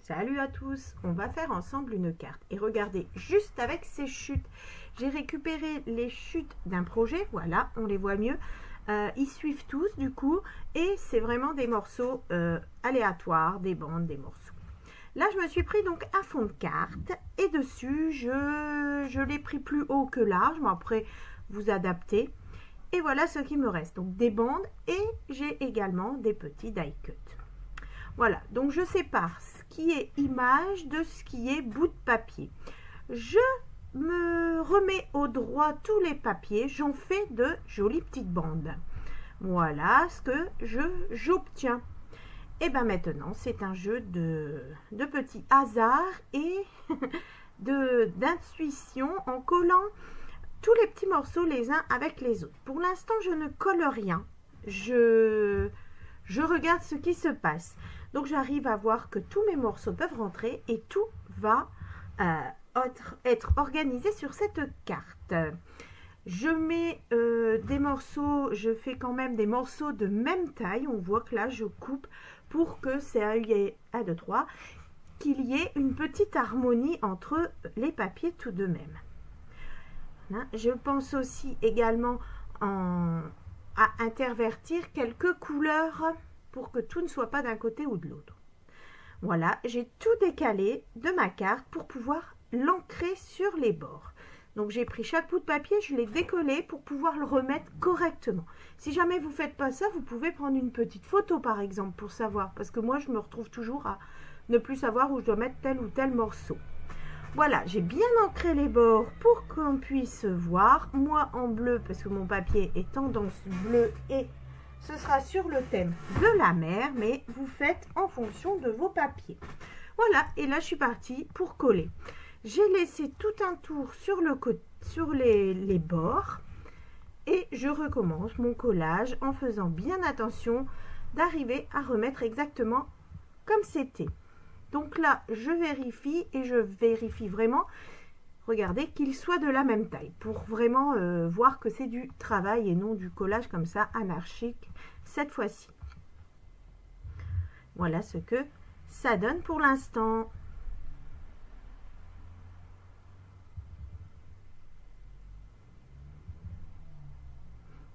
Salut à tous, on va faire ensemble une carte et regardez juste avec ces chutes. J'ai récupéré les chutes d'un projet, voilà, on les voit mieux. Ils suivent tous du coup et c'est vraiment des morceaux aléatoires, des bandes, des morceaux. Là je me suis pris donc un fond de carte et dessus je l'ai pris plus haut que large, mais après vous adaptez. Et voilà ce qui me reste, donc des bandes et j'ai également des petits die cuts. Voilà, donc je sépare ce qui est image de ce qui est bout de papier. Je me remets au droit tous les papiers, j'en fais de jolies petites bandes. Voilà ce que j'obtiens. Et bien maintenant, c'est un jeu de petits hasards et d'intuition en collant tous les petits morceaux les uns avec les autres. Pour l'instant, je ne colle rien. Je regarde ce qui se passe. Donc j'arrive à voir que tous mes morceaux peuvent rentrer et tout va être organisé sur cette carte. Je mets des morceaux, je fais quand même des morceaux de même taille. On voit que là je coupe pour que ça y ait 1, 2, 3, qu'il y ait une petite harmonie entre les papiers tout de même. Hein, je pense aussi également à intervertir quelques couleurs pour que tout ne soit pas d'un côté ou de l'autre. Voilà, j'ai tout décalé de ma carte pour pouvoir l'ancrer sur les bords. Donc j'ai pris chaque bout de papier, je l'ai décollé pour pouvoir le remettre correctement. Si jamais vous ne faites pas ça, vous pouvez prendre une petite photo par exemple pour savoir, parce que moi je me retrouve toujours à ne plus savoir où je dois mettre tel ou tel morceau. Voilà, j'ai bien ancré les bords pour qu'on puisse voir. Moi en bleu, parce que mon papier est tendance bleu et ce sera sur le thème de la mer, mais vous faites en fonction de vos papiers. Voilà, et là je suis partie pour coller. J'ai laissé tout un tour sur les bords et je recommence mon collage en faisant bien attention d'arriver à remettre exactement comme c'était. Donc là, je vérifie et je vérifie vraiment, regardez, qu'il soit de la même taille pour vraiment voir que c'est du travail et non du collage comme ça anarchique cette fois-ci. Voilà ce que ça donne pour l'instant.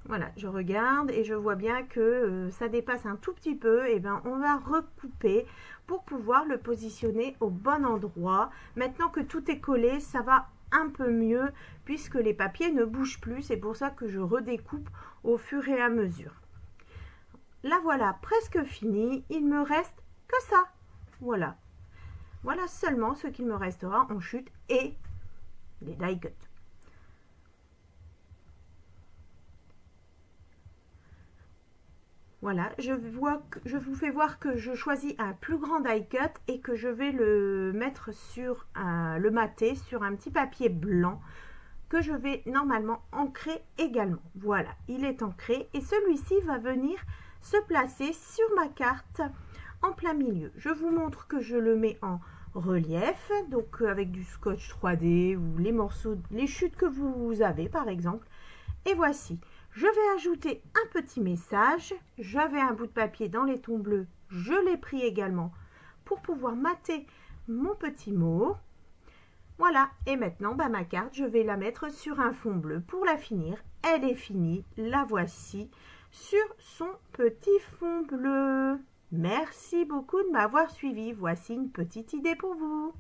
Voilà, je regarde et je vois bien que ça dépasse un tout petit peu. Et bien, on va recouper pour pouvoir le positionner au bon endroit. Maintenant que tout est collé, ça va un peu mieux puisque les papiers ne bougent plus. C'est pour ça que je redécoupe au fur et à mesure. Là, voilà, presque fini. Il me reste que ça. Voilà. Voilà seulement ce qu'il me restera en chute et les die cuts. Voilà, je vous fais voir que je choisis un plus grand die cut et que je vais le mettre sur le maté, sur un petit papier blanc que je vais normalement ancrer également. Voilà, il est ancré et celui-ci va venir se placer sur ma carte en plein milieu. Je vous montre que je le mets en relief, donc avec du scotch 3D ou les morceaux, les chutes que vous avez par exemple. Et voici. Je vais ajouter un petit message. J'avais un bout de papier dans les tons bleus. Je l'ai pris également pour pouvoir mater mon petit mot. Voilà. Et maintenant, ma carte, je vais la mettre sur un fond bleu pour la finir. Elle est finie. La voici sur son petit fond bleu. Merci beaucoup de m'avoir suivi. Voici une petite idée pour vous.